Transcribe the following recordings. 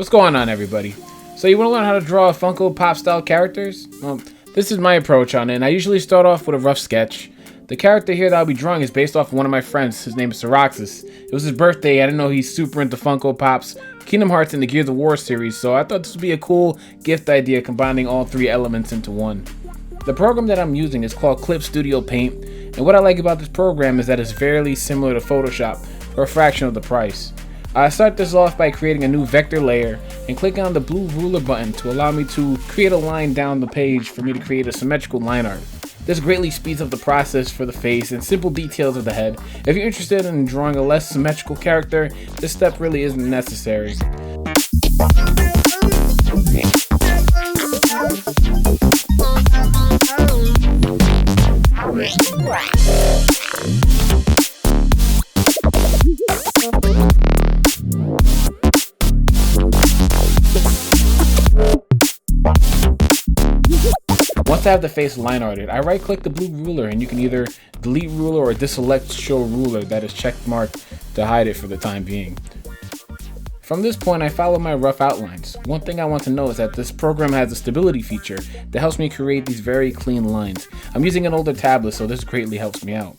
What's going on, everybody? So you want to learn how to draw Funko Pop style characters? Well, this is my approach on it, and I usually start off with a rough sketch. The character here that I'll be drawing is based off of one of my friends. His name is Roxas. It was his birthday. I didn't know he's super into Funko Pops, Kingdom Hearts, and the Gears of War series, so I thought this would be a cool gift idea combining all three elements into one. The program that I'm using is called Clip Studio Paint, and what I like about this program is that it's fairly similar to Photoshop for a fraction of the price. I start this off by creating a new vector layer and clicking on the blue ruler button to allow me to create a line down the page for me to create a symmetrical line art. This greatly speeds up the process for the face and simple details of the head. If you're interested in drawing a less symmetrical character, this step really isn't necessary. Once I have the face line arted, I right click the blue ruler and you can either delete ruler or deselect show ruler that is check marked to hide it for the time being. From this point I follow my rough outlines. One thing I want to know is that this program has a stability feature that helps me create these very clean lines. I'm using an older tablet, so this greatly helps me out.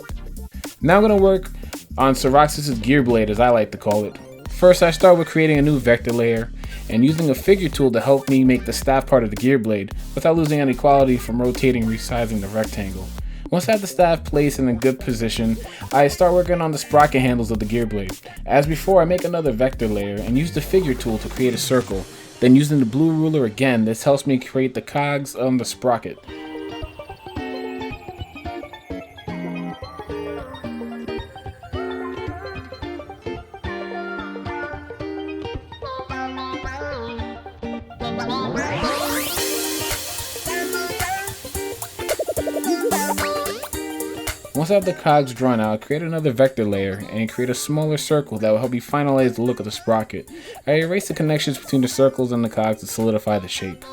Now I'm going to work on Sir Roxas's gear blade, as I like to call it. First, I start with creating a new vector layer and using a figure tool to help me make the staff part of the gear blade without losing any quality from rotating and resizing the rectangle. Once I have the staff placed in a good position, I start working on the sprocket handles of the gear blade. As before, I make another vector layer and use the figure tool to create a circle. Then using the blue ruler again, this helps me create the cogs on the sprocket. Once I have the cogs drawn out, create another vector layer and create a smaller circle that will help me finalize the look of the sprocket. I erase the connections between the circles and the cogs to solidify the shape.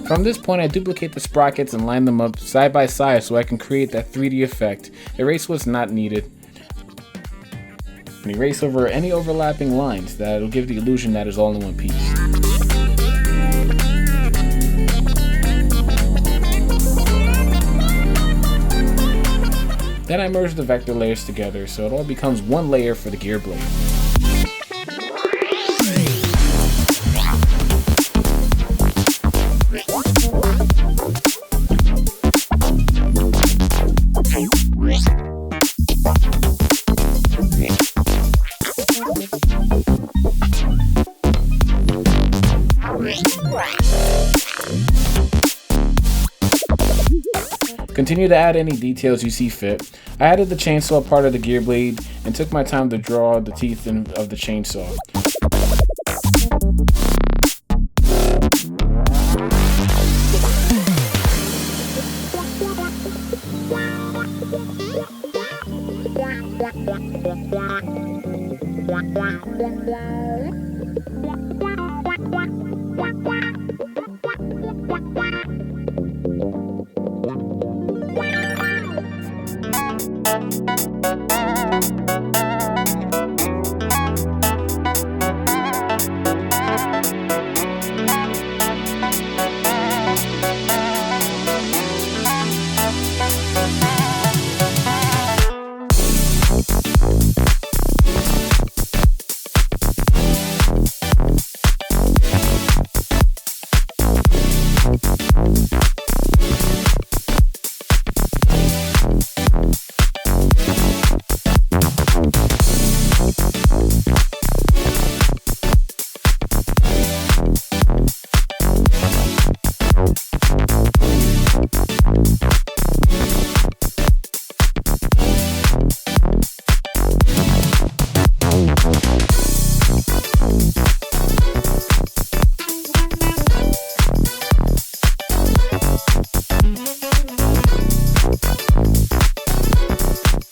From this point, I duplicate the sprockets and line them up side by side so I can create that 3D effect. Erase what's not needed. And erase over any overlapping lines that will give the illusion that it's all in one piece. Then I merge the vector layers together so it all becomes one layer for the gear blade. Continue to add any details you see fit. I added the chainsaw part of the gear blade and took my time to draw the teeth of the chainsaw.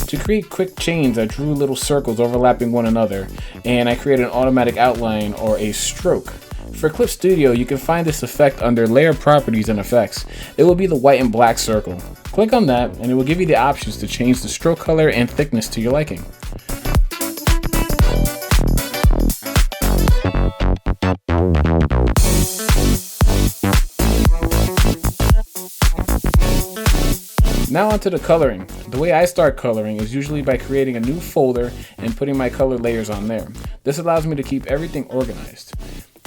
To create quick chains, I drew little circles overlapping one another, and I created an automatic outline or a stroke. For Clip Studio, you can find this effect under Layer Properties and Effects. It will be the white and black circle. Click on that and it will give you the options to change the stroke color and thickness to your liking. Now onto the coloring. The way I start coloring is usually by creating a new folder and putting my color layers on there. This allows me to keep everything organized.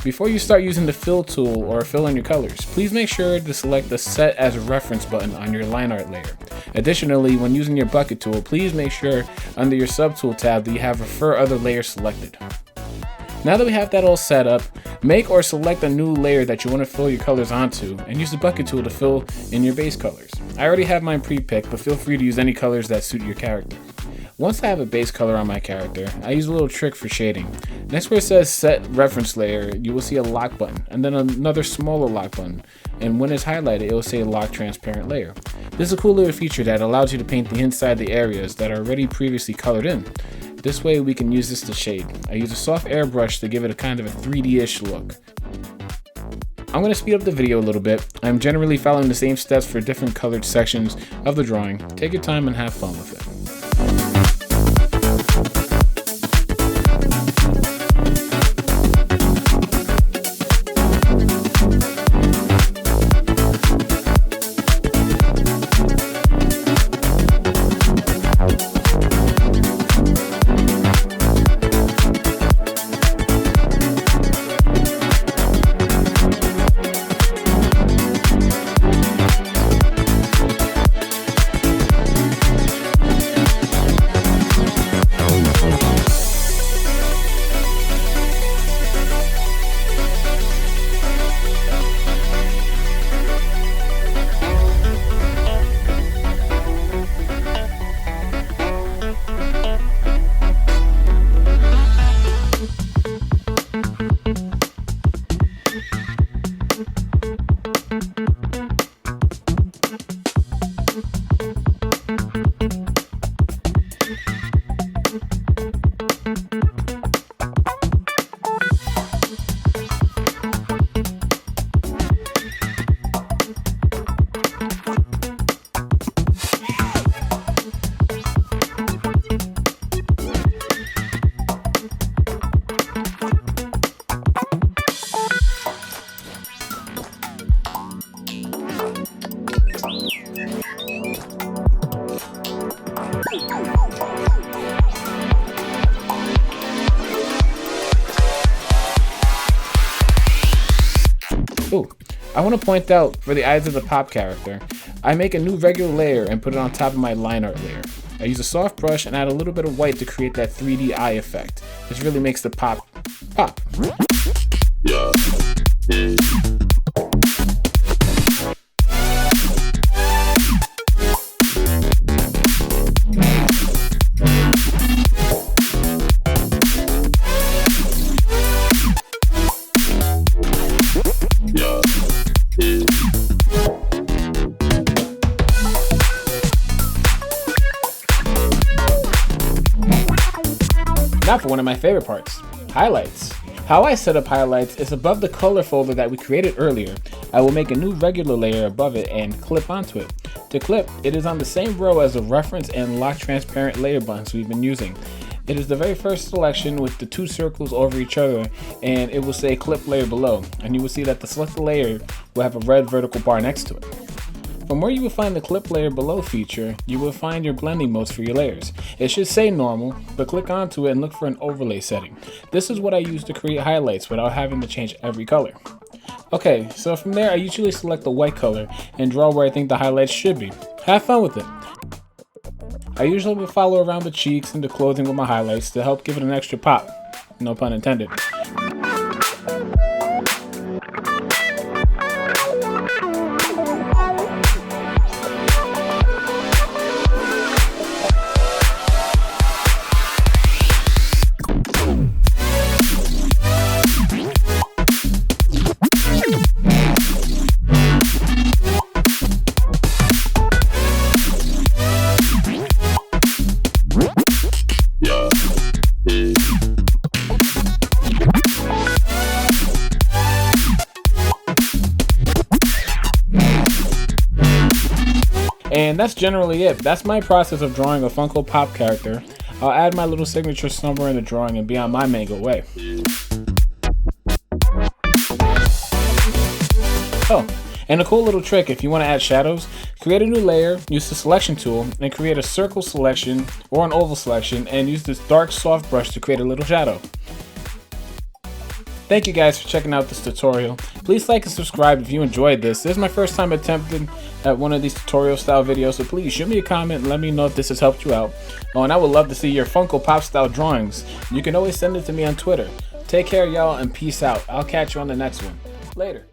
Before you start using the fill tool or fill in your colors, please make sure to select the Set as Reference button on your line art layer. Additionally, when using your bucket tool, please make sure under your subtool tab that you have Refer Other Layer selected. Now that we have that all set up, make or select a new layer that you want to fill your colors onto and use the bucket tool to fill in your base colors. I already have mine pre-picked, but feel free to use any colors that suit your character. Once I have a base color on my character, I use a little trick for shading. Next where it says Set Reference Layer, you will see a lock button, and then another smaller lock button, and when it's highlighted, it will say Lock Transparent Layer. This is a cool little feature that allows you to paint the inside the areas that are already previously colored in. This way we can use this to shade. I use a soft airbrush to give it a kind of a 3D-ish look. I'm going to speed up the video a little bit. I'm generally following the same steps for different colored sections of the drawing. Take your time and have fun with it. Ooh, I want to point out for the eyes of the Pop character, I make a new regular layer and put it on top of my line art layer. I use a soft brush and add a little bit of white to create that 3D eye effect. This really makes the pop pop. Now for one of my favorite parts, highlights. How I set up highlights is above the color folder that we created earlier. I will make a new regular layer above it and clip onto it. To clip, it is on the same row as the reference and lock transparent layer buttons we've been using. It is the very first selection with the two circles over each other, and it will say clip layer below, and you will see that the selected layer will have a red vertical bar next to it. From where you will find the clip layer below feature, you will find your blending modes for your layers. It should say normal, but click onto it and look for an overlay setting. This is what I use to create highlights without having to change every color. Okay, so from there I usually select the white color and draw where I think the highlights should be. Have fun with it. I usually will follow around the cheeks and the clothing with my highlights to help give it an extra pop. No pun intended. And that's generally it. That's my process of drawing a Funko Pop character. I'll add my little signature somewhere in the drawing and be on my mango way. Oh, and a cool little trick, if you want to add shadows, create a new layer, use the selection tool, and create a circle selection or an oval selection, and use this dark soft brush to create a little shadow. Thank you guys for checking out this tutorial. Please like and subscribe if you enjoyed this. This is my first time attempting at one of these tutorial style videos, so please shoot me a comment and let me know if this has helped you out. Oh, and I would love to see your Funko Pop style drawings. You can always send it to me on Twitter. Take care, y'all, and peace out. I'll catch you on the next one. Later.